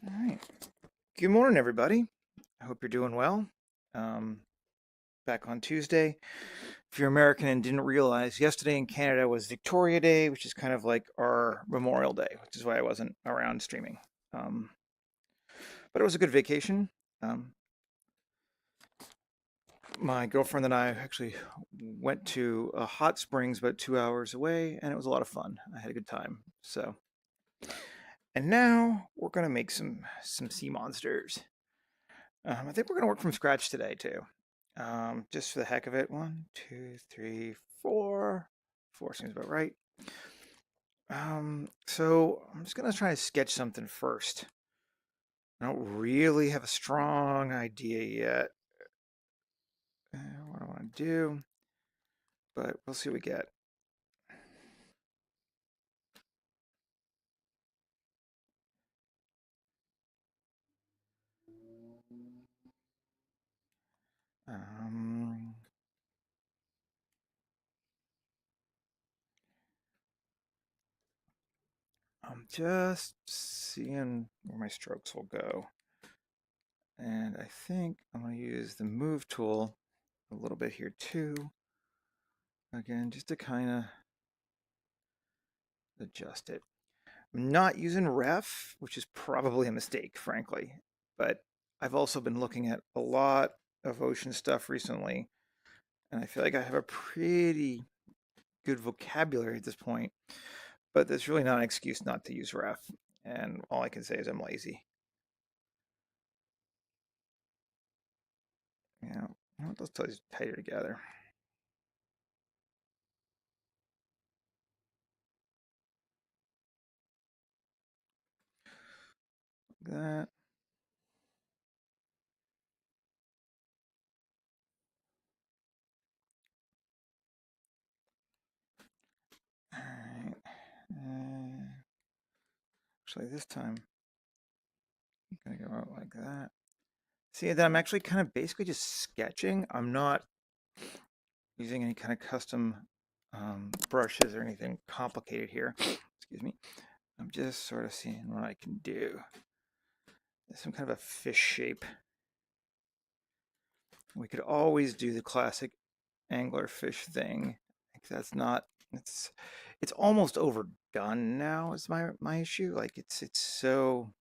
All right. Good morning, everybody. I hope you're doing well. Um, Back on Tuesday. If you're American and didn't realize, yesterday in Canada was Victoria Day, which is kind of like our Memorial Day, which is why I wasn't around streaming. Um, but it was a good vacation. Um, my girlfriend and I actually went to a hot springs about 2 hours away, and it was a lot of fun. I had a good time. And now we're gonna make some sea monsters. I think we're going to work from scratch today too. Just for the heck of it. One, two, three, four. Four seems about right. So I'm just going to try to sketch something first. I don't really have a strong idea yet what I want to do, but we'll see what we get. Um, I'm just seeing where my strokes will go. And I think I'm going to use the move tool a little bit here too. Again, just to kind of adjust it. I'm not using ref, which is probably a mistake, frankly. But I've also been looking at a lot of ocean stuff recently, and I feel like I have a pretty good vocabulary at this point. But that's really not an excuse not to use ref. And all I can say is I'm lazy. Yeah, let's tie these tighter together. Like that. All right. Actually, this time I'm gonna go out like that. See that I'm actually kind of basically just sketching. I'm not using any kind of custom brushes or anything complicated here. Excuse me. I'm just sort of seeing what I can do. Some kind of a fish shape. We could always do the classic angler fish thing. Like that's not. It's almost overdone now. Is my issue? Like it's so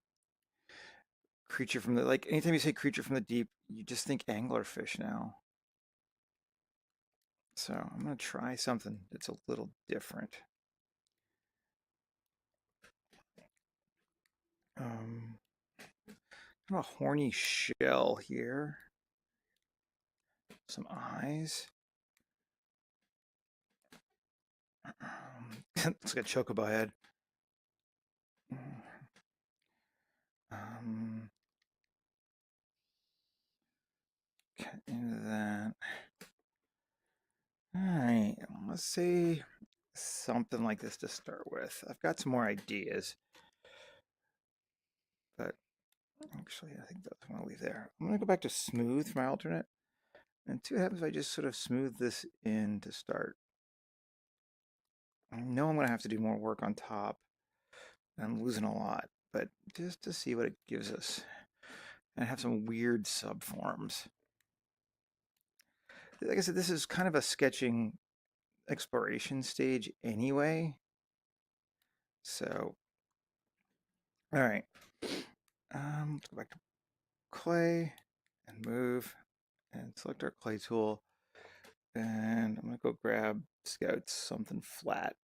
creature from the like anytime you say creature from the deep, you just think anglerfish now. So I'm gonna try something that's a little different. Um, Kind of a horny shell here. Some eyes. Looks like a chocobo head. Um, Cut into that. All right, let's see something like this to start with. I've got some more ideas, but actually, I think that's what I'll leave there. I'm gonna go back to smooth for my alternate, and see what happens if I just sort of smooth this in to start. I know I'm gonna have to do more work on top. I'm losing a lot, but just to see what it gives us. And I have some weird subforms. Like I said, this is kind of a sketching exploration stage anyway. So, all right. Let's go back to clay and move and select our clay tool. And I'm gonna go grab Scout something flat.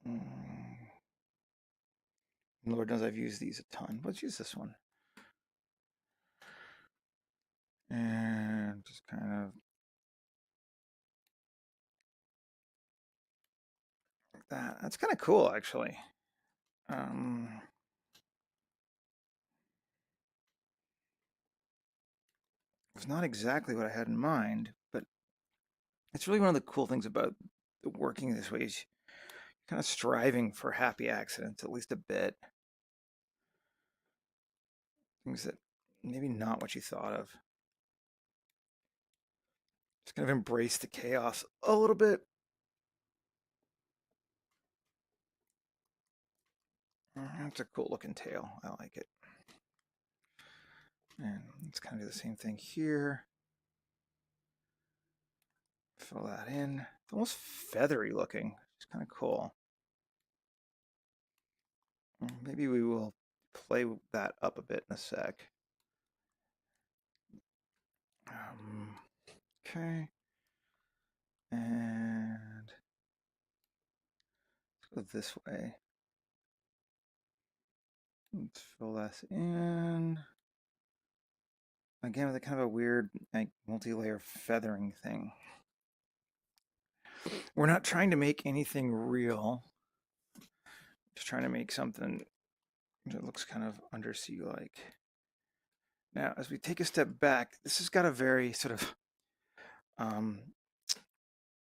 Mm, Lord knows I've used these a ton. Let's use this one. And just kind of like that. That's kind of cool, actually. Um, it's not exactly what I had in mind, but it's really one of the cool things about working this way is kind of striving for happy accidents, at least a bit. Things that maybe not what you thought of. Just kind of embrace the chaos a little bit. That's a cool looking tail. I like it. And let's kind of do the same thing here. Fill that in. It's almost feathery looking. It's kind of cool. Maybe we will play that up a bit in a sec. Okay. And let's go this way. Let's fill this in. Again, with a kind of a weird, like, multi-layer feathering thing. We're not trying to make anything real. Just trying to make something that looks kind of undersea-like. Now, as we take a step back, this has got a very sort of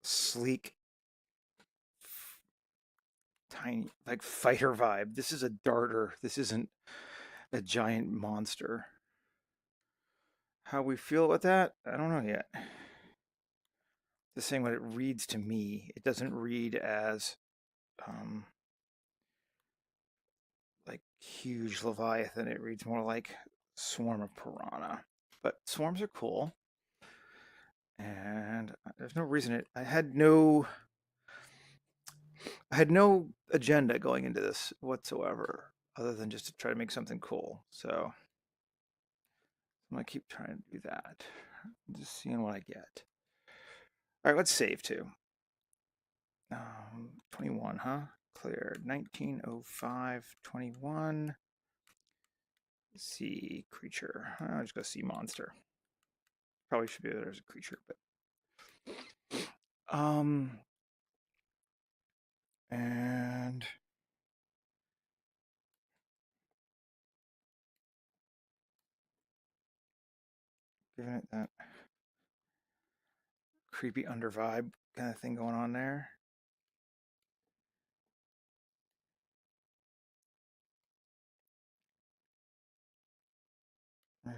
sleek, tiny, like fighter vibe. This is a darter. This isn't a giant monster. How we feel about that, I don't know yet. Just saying what it reads to me. It doesn't read as like huge Leviathan. It reads more like swarm of piranha. But swarms are cool. And there's no reason I had no agenda going into this whatsoever, other than just to try to make something cool. So I'm gonna keep trying to do that. Just seeing what I get. All right, let's save too. 21, huh? Clear. 1905, 21. See creature. I'll just go see monster. Probably should be there as a creature, but and giving it that creepy under vibe kind of thing going on there.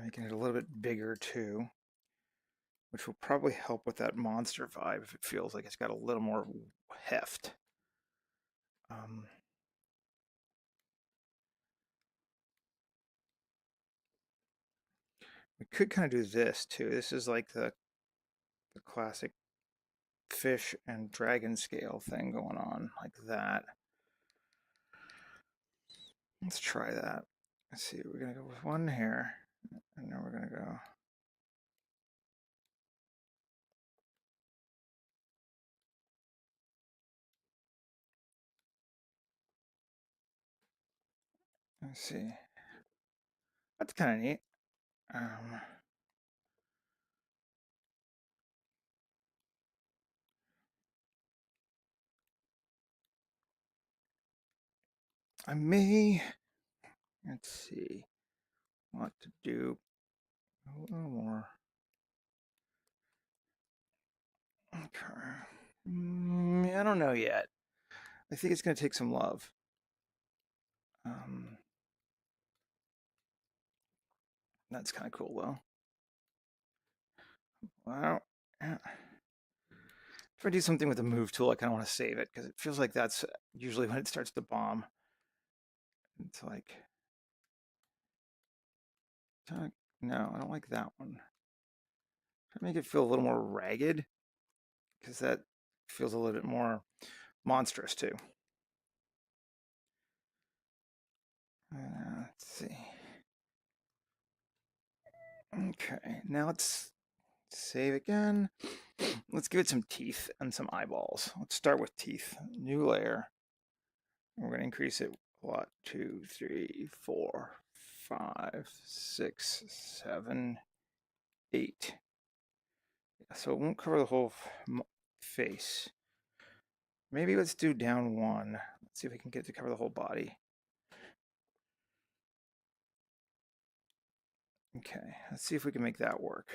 Making it a little bit bigger too, which will probably help with that monster vibe if it feels like it's got a little more heft. We could kind of do this too. This is like the classic fish and dragon scale thing going on, like that. Let's try that. Let's see, we're gonna go with one here, and then we're gonna go. Let's see. That's kind of neat. I may, let's see, want to do a little more. Okay. I don't know yet. I think it's going to take some love. That's kind of cool, though. Well, yeah. If I do something with the move tool, I kind of want to save it because it feels like that's usually when it starts to bomb. It's like, no, I don't like that one. Try to make it feel a little more ragged because that feels a little bit more monstrous too. Let's see. Okay, now let's save again. Let's give it some teeth and some eyeballs. Let's start with teeth. New layer. We're going to increase it a lot. 2, 3, 4, 5, 6, 7, 8. So it won't cover the whole face. Maybe let's do down 1. Let's see if we can get it to cover the whole body. Okay, let's see if we can make that work.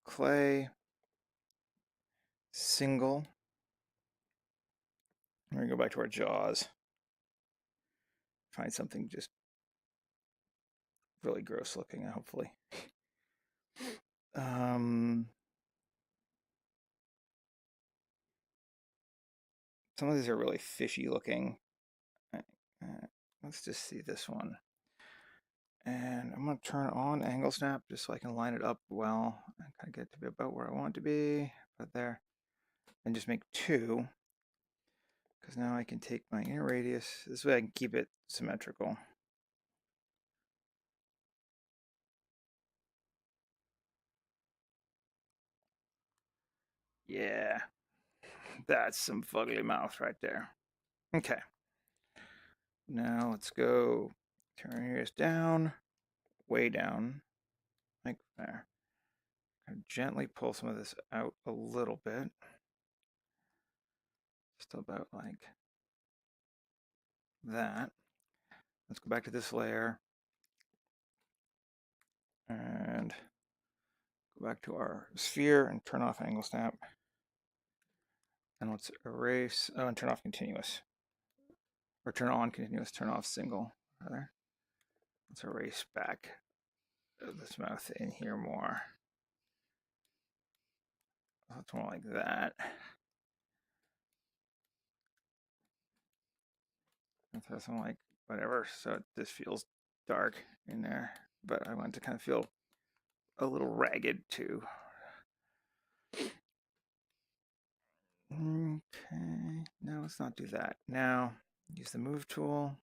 Clay, single. We're going to go back to our jaws. Find something just really gross looking, hopefully. Some of these are really fishy looking, Let's just see this one. And I'm going to turn on angle snap just so I can line it up well and kind of get to be about where I want it to be. Put there. And just make 2. Because now I can take my inner radius. This way I can keep it symmetrical. Yeah. That's some fugly mouth right there. Okay. Now let's go turn radius down, way down, like there. Gently pull some of this out a little bit. Just about like that. Let's go back to this layer and go back to our sphere and turn off angle snap. And let's erase, and turn off continuous. Or turn on continuous, turn off single, rather. Let's erase back this mouth in here more. That's more like that. And throw some like whatever, so this feels dark in there. But I want to kind of feel a little ragged too. Okay, now let's not do that. Now use the move tool.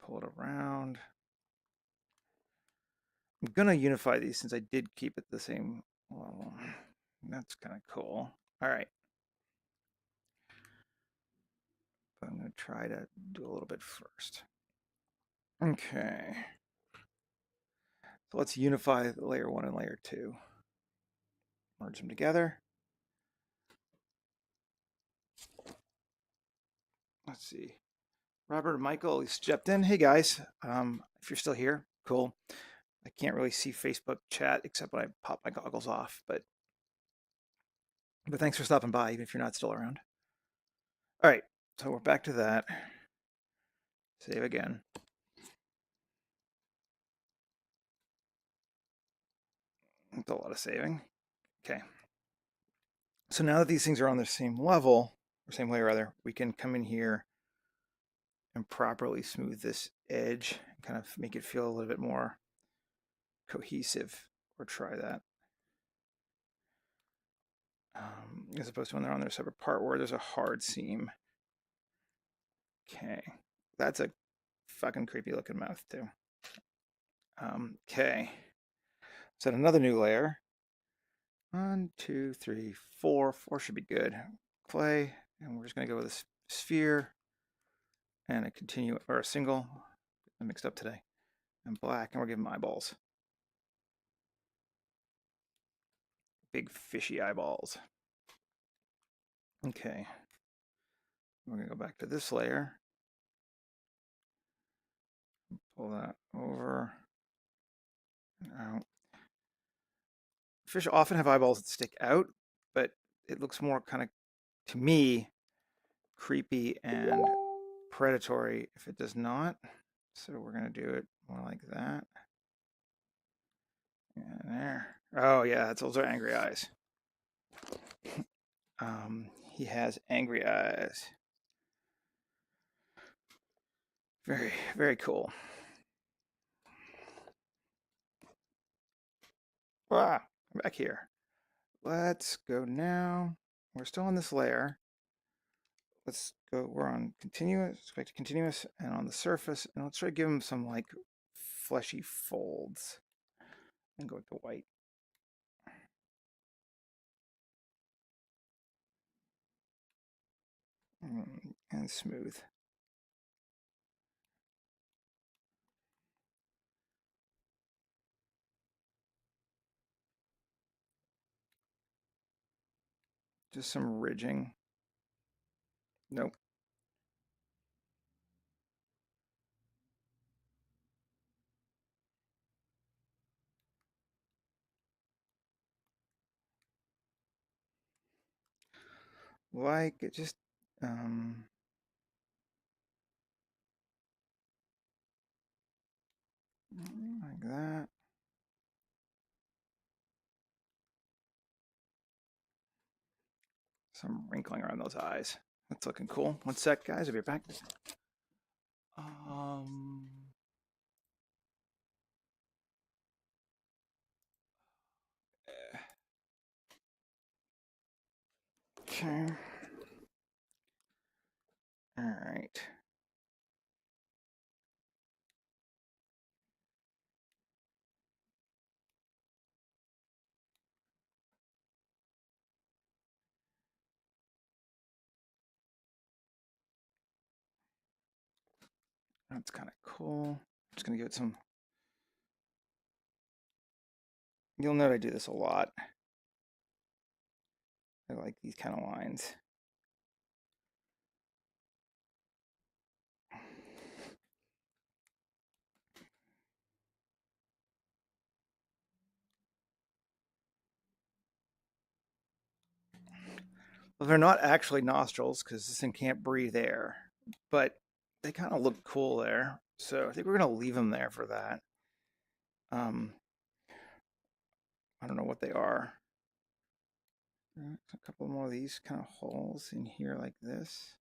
Pull it around. I'm gonna unify these since I did keep it the same level. That's kind of cool. All right. But I'm gonna try to do a little bit first. Okay. So let's unify layer 1 and layer 2. Merge them together. Let's see. Robert and Michael stepped in. Hey guys, if you're still here, cool. I can't really see Facebook chat except when I pop my goggles off, but thanks for stopping by, even if you're not still around. All right, so we're back to that. Save again. That's a lot of saving. Okay. So now that these things are on the same level, or same layer rather, we can come in here and properly smooth this edge and kind of make it feel a little bit more cohesive, or try that. As opposed to when they're on their separate part where there's a hard seam. Okay, that's a fucking creepy looking mouth too. Okay, set another new layer. 1, 2, 3, 4. 4 should be good. Clay, and we're just gonna go with a sphere and a continue or a single. I mixed up today. And black, and we're giving them eyeballs. Big fishy eyeballs. Okay, we're gonna go back to this layer. Pull that over. Now, fish often have eyeballs that stick out, but it looks more kind of, to me, creepy and predatory if it does not. So we're going to do it more like that. And there. Oh yeah, those are angry eyes. He has angry eyes. Very, very cool. Ah, I'm back here. Let's go now. We're still on this layer. Let's go, we're on continuous, back to continuous, and on the surface, and let's try to give him some like fleshy folds. And go with the white. And smooth. Just some ridging. Nope. Like it just like that. Some wrinkling around those eyes. That's looking cool. One sec, guys. I'll be back. Um, okay. All right. That's kind of cool. I'm just gonna give it some. You'll note I do this a lot. I like these kind of lines. Well, they're not actually nostrils because this thing can't breathe air, but they kind of look cool there. So I think we're gonna leave them there for that. Um, I don't know what they are. A couple more of these kind of holes in here like this.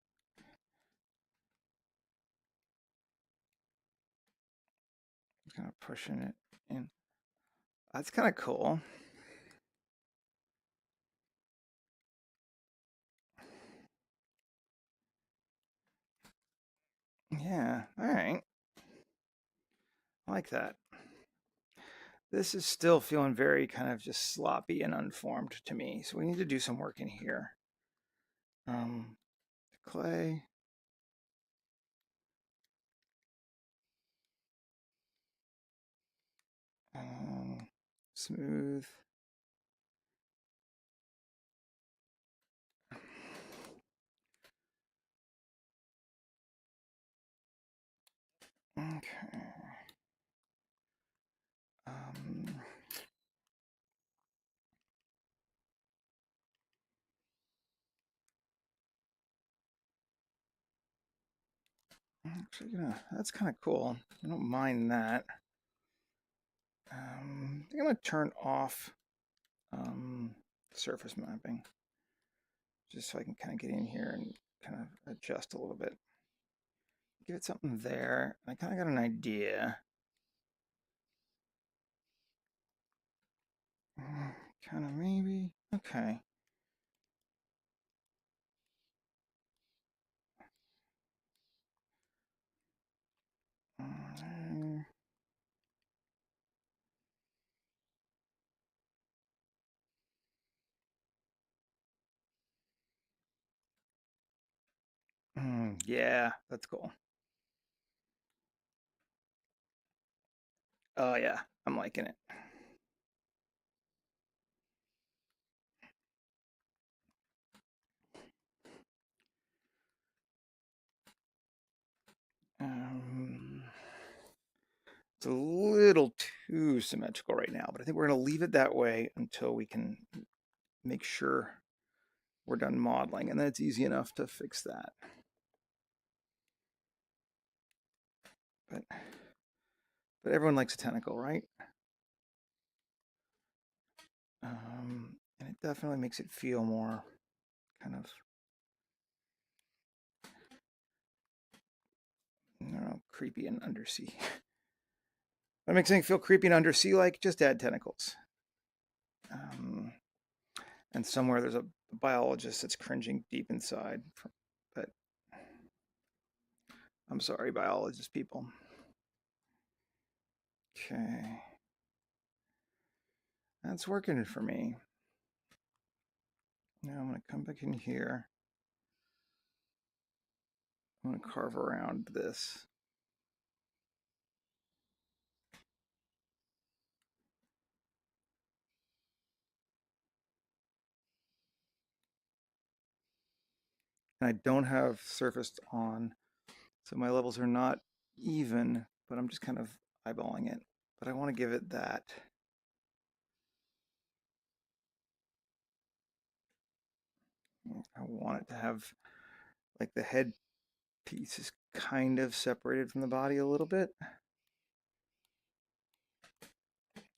Just kind of pushing it in. That's kind of cool. Yeah, all right. I like that. This is still feeling very kind of just sloppy and unformed to me. So we need to do some work in here. Clay. Um, Smooth. Okay. Um, Actually, that's kind of cool. I don't mind that. I think I'm gonna turn off surface mapping just so I can kind of get in here and kind of adjust a little bit. Give it something there. I kind of got an idea. Kind of maybe. Okay. Uh, yeah, that's cool. Oh yeah, I'm liking it. Um, it's a little too symmetrical right now, but I think we're going to leave it that way until we can make sure we're done modeling, and then it's easy enough to fix that. But everyone likes a tentacle, right? And it definitely makes it feel more kind of, I don't know, creepy and undersea. That makes anything feel creepy and undersea like, just add tentacles. Um, and somewhere there's a biologist that's cringing deep inside. But I'm sorry, biologist people. Okay. That's working for me. Now I'm going to come back in here. I'm going to carve around this. And I don't have surfaced on, so my levels are not even, but I'm just kind of eyeballing it. But I want to give it that. I want it to have, like, the head piece is kind of separated from the body a little bit.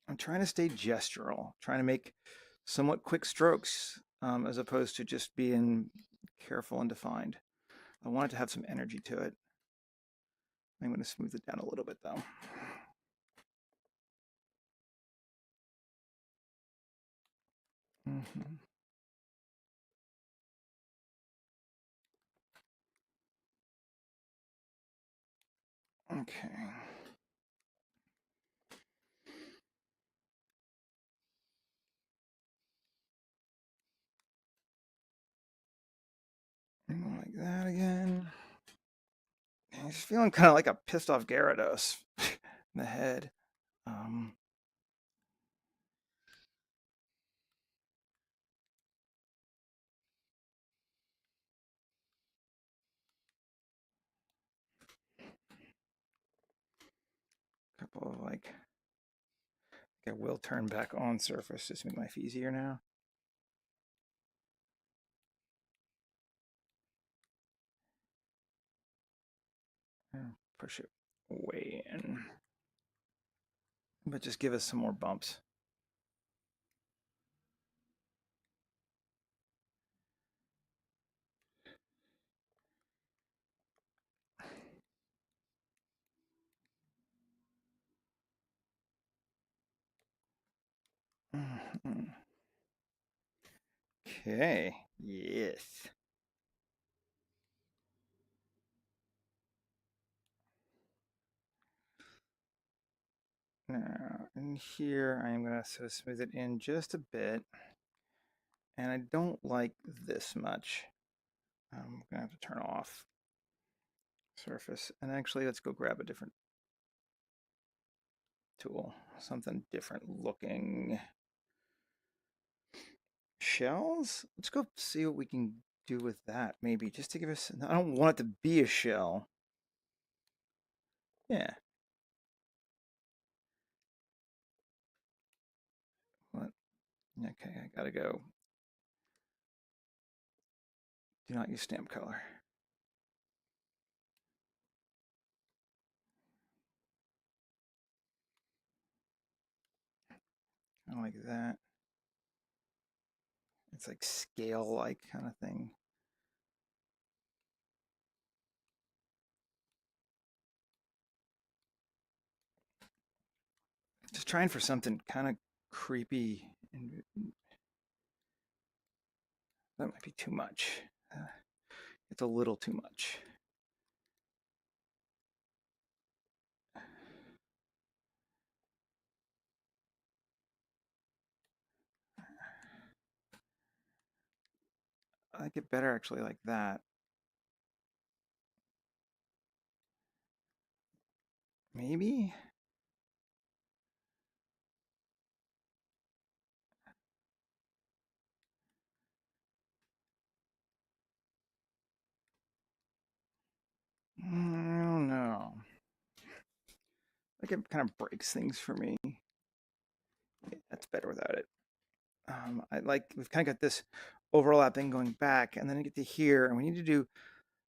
I'm trying to stay gestural, trying to make somewhat quick strokes, as opposed to just being careful and defined. I want it to have some energy to it. I'm going to smooth it down a little bit though. Mm-hmm. Okay. Like that again. I'm just feeling kind of like a pissed off Gyarados in the head. Um, Couple of like, I will turn back on surface just to make life easier now. Push it way in, but just give us some more bumps. Mhm. Okay, yes. Now, in here, I am going to sort of smooth it in just a bit. And I don't like this much. I'm going to have to turn off surface. And actually, let's go grab a different tool. Something different looking. Shells? Let's go see what we can do with that, maybe, just to give us... I don't want it to be a shell. Yeah. What? Okay, I gotta go. Do not use stamp color. I like that. It's like scale-like kind of thing. Just trying for something kind of creepy. And that might be too much. It's a little too much. I like it better actually like that. Maybe? I don't know. Like it kind of breaks things for me. Yeah, that's better without it. I like, we've kind of got this overlapping going back, and then I get to here, and we need to do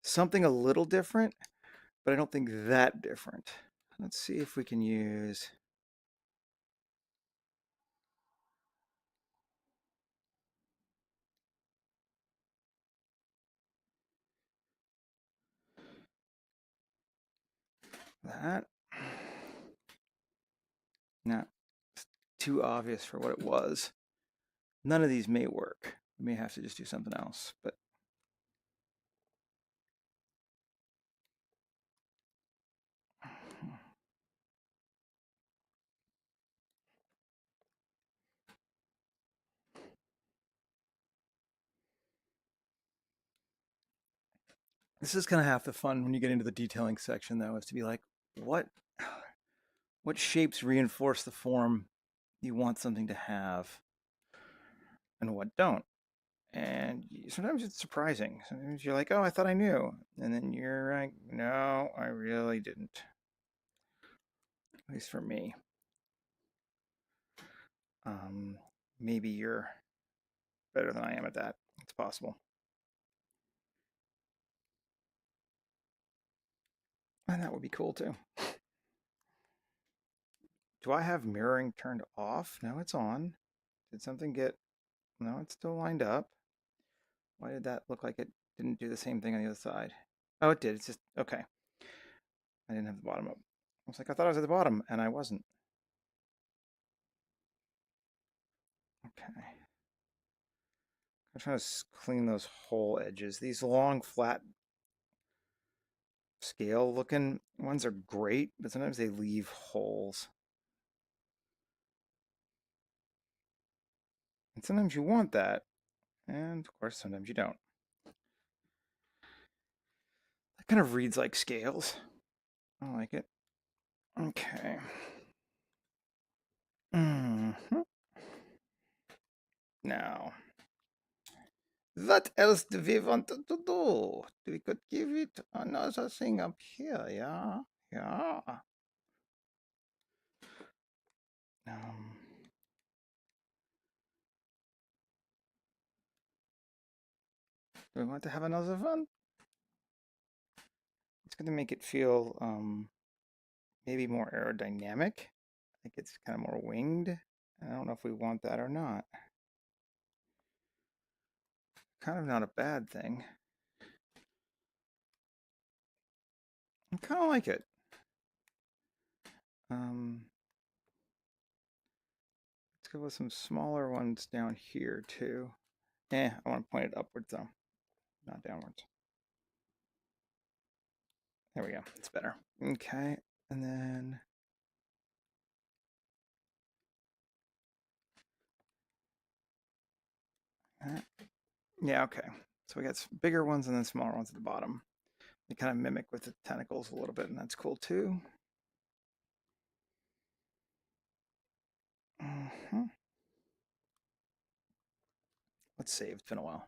something a little different, but I don't think that different. Let's see if we can use... that. No, it's too obvious for what it was. None of these may work. We may have to just do something else, but this is kind of half the fun when you get into the detailing section, though, is to be like, what what shapes reinforce the form you want something to have, and what don't. And sometimes it's surprising. Sometimes you're like, oh, I thought I knew, and then you're like, no, I really didn't. At least for me. Maybe you're better than I am at that. It's possible. And that would be cool too. Do I have mirroring turned off? No, it's on. Did something get... No, it's still lined up. Why did that look like it didn't do the same thing on the other side. Oh, it did. It's just, okay. I didn't have the bottom up. I was like, I thought I was at the bottom, and I wasn't. Okay. I'm trying to clean those hole edges. These long, flat, scale looking ones are great, but sometimes they leave holes. And sometimes you want that, and of course, sometimes you don't. That kind of reads like scales. I like it. Okay. hmm Now, what else do we want to do? We could give it another thing up here, yeah? Yeah. Um, do we want to have another one? It's going to make it feel maybe more aerodynamic. I think it's kind of more winged. I don't know if we want that or not. Kind of not a bad thing. I kind of like it. Let's go with some smaller ones down here too. I want to point it upwards though, not downwards. There we go. It's better. Okay, and then yeah, okay. So we got bigger ones and then smaller ones at the bottom. They kind of mimic with the tentacles a little bit, and that's cool too. Let's save. It's been a while.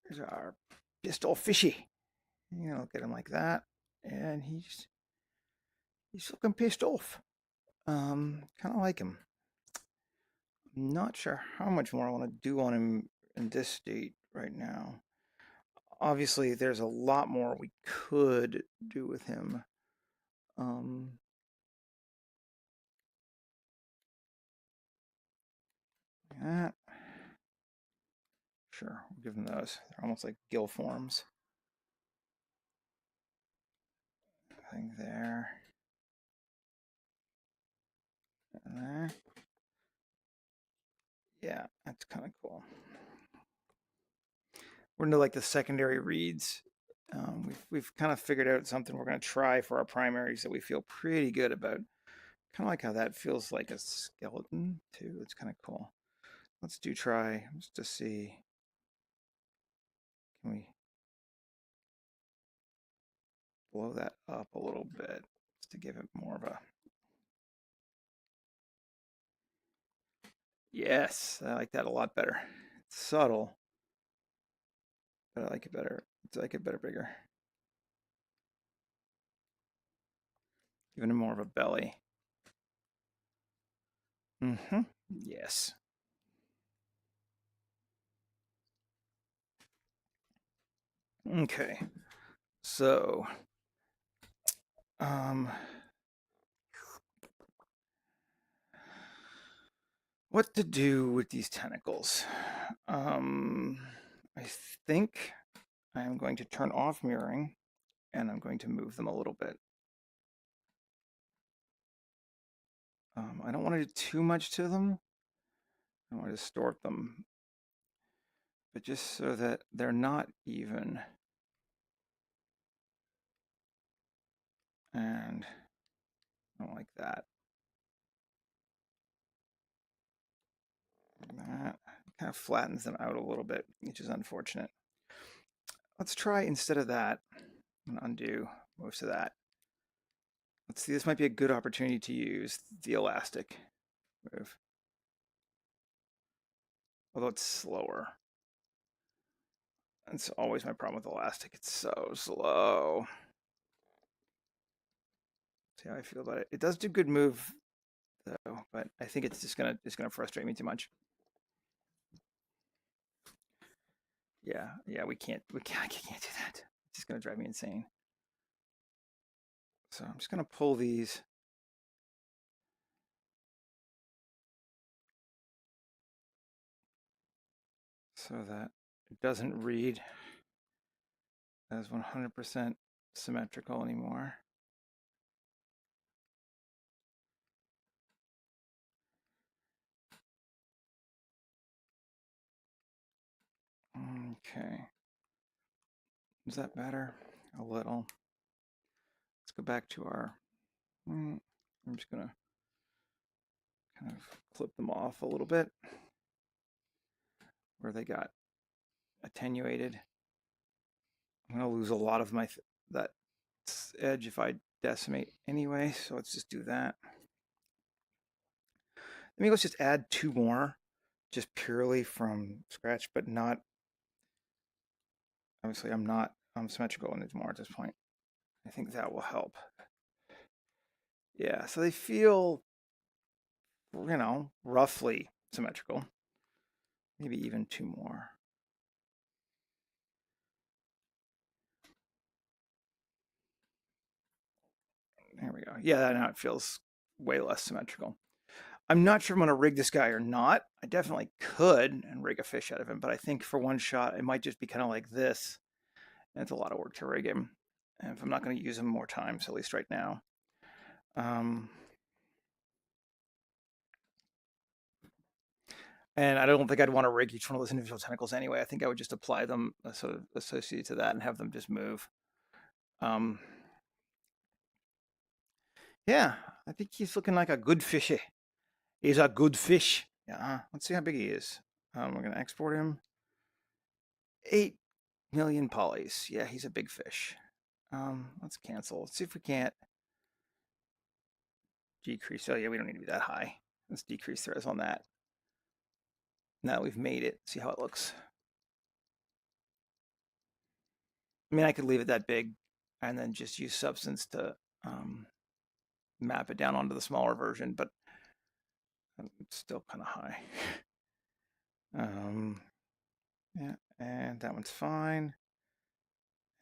Here's our pistol fishy. You know, look at him like that, and he's looking pissed off. Kind of like him. I'm not sure how much more I want to do on him in this state right now. Obviously, there's a lot more we could do with him. That. Sure, we'll give them those. They're almost like gill forms. Thing there. And there. Yeah, that's kind of cool. We're into like the secondary reads. We've kind of figured out something we're going to try for our primaries that we feel pretty good about. Kind of like how that feels like a skeleton too. It's kind of cool. Let's try just to see. Can we blow that up a little bit just to give it more of a. Yes, I like that a lot better. It's subtle, but I like it better. I like it better bigger. Giving him more of a belly. Yes. Okay. So, what to do with these tentacles? I think I'm going to turn off mirroring and I'm going to move them a little bit. I don't want to do too much to them. I want to distort them, but just so that they're not even. And I don't like that. That kind of flattens them out a little bit, which is unfortunate. Let's try instead of that. I'm going to undo most of that. Let's see, this might be a good opportunity to use the elastic move. Although it's slower. That's always my problem with elastic. It's so slow. See how I feel about it. It does do good move though, but I think it's just gonna frustrate me too much. Yeah, we can't I can't do that. It's just gonna drive me insane. So I'm just gonna pull these. so that it doesn't read as 100% symmetrical anymore. Okay. Is that better? A little. Let's go back to our, I'm just gonna kind of clip them off a little bit where they got attenuated. I'm gonna lose a lot of my that edge if I decimate anyway, so let's just do that. Maybe let's just add 2 more, just purely from scratch, but not, obviously I'm not symmetrical anymore at this point. I think that will help. Yeah, so they feel, roughly symmetrical. Maybe even 2 more. There we go. Yeah, now it feels way less symmetrical. I'm not sure I'm going to rig this guy or not. I definitely could and rig a fish out of him, but I think for one shot, it might just be kind of like this. And it's a lot of work to rig him. And if I'm not going to use him more times, at least right now. And I don't think I'd want to rig each one of those individual tentacles anyway. I think I would just apply them sort of associated to that and have them just move. Yeah, I think he's looking like a good fishy. He's a good fish. Yeah, let's see how big he is. We're going to export him. 8 million polys. Yeah, he's a big fish. Let's cancel. Let's see if we can't decrease. Oh, yeah, we don't need to be that high. Let's decrease the res on that. Now we've made it. See how it looks. I mean, I could leave it that big and then just use substance to map it down onto the smaller version, but it's still kind of high. Yeah, and that one's fine.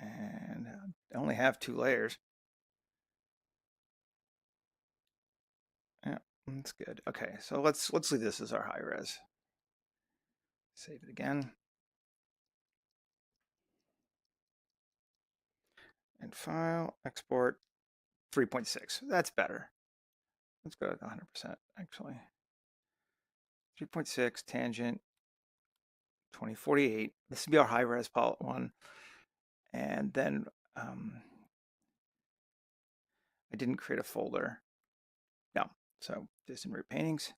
And I only have 2 layers. Yeah, that's good. Okay, so let's leave this as our high res. Save it again. And file, export, 3.6. That's better. Let's go to 100% actually. 3.6 tangent 2048. This would be our high res one. And then I didn't create a folder. No, so just in root paintings.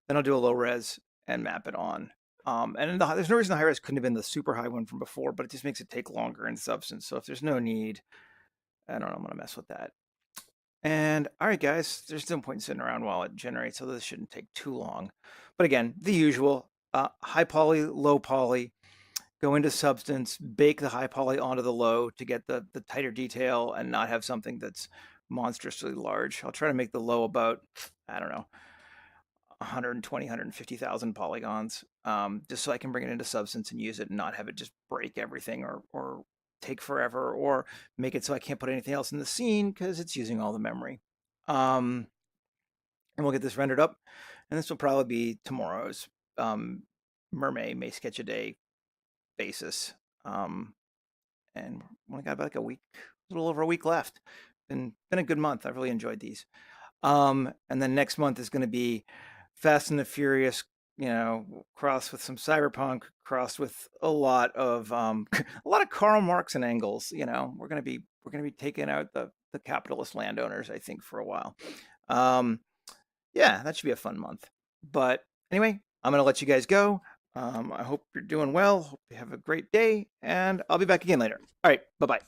Then I'll do a low res and map it on. And there's no reason the high res couldn't have been the super high one from before, but it just makes it take longer in substance. So if there's no need, I don't know, I'm gonna mess with that. And all right, guys, there's no point in sitting around while it generates, so this shouldn't take too long. But again, the usual, high poly, low poly, go into substance, bake the high poly onto the low to get the tighter detail and not have something that's monstrously large. I'll try to make the low about, I don't know, 120, 150,000 polygons, just so I can bring it into substance and use it and not have it just break everything or take forever or make it so I can't put anything else in the scene because it's using all the memory. And we'll get this rendered up, and this will probably be tomorrow's Mermaid May Sketch a Day basis. And we only got about like a week, a little over a week left. Been a good month. I've really enjoyed these. And then next month is going to be Fast and the Furious, crossed with some cyberpunk, crossed with a lot of Karl Marx and Engels. We're gonna be taking out the capitalist landowners, I think, for a while. Yeah, that should be a fun month. But anyway, I'm gonna let you guys go. I hope you're doing well. Hope you have a great day, and I'll be back again later. All right, bye bye.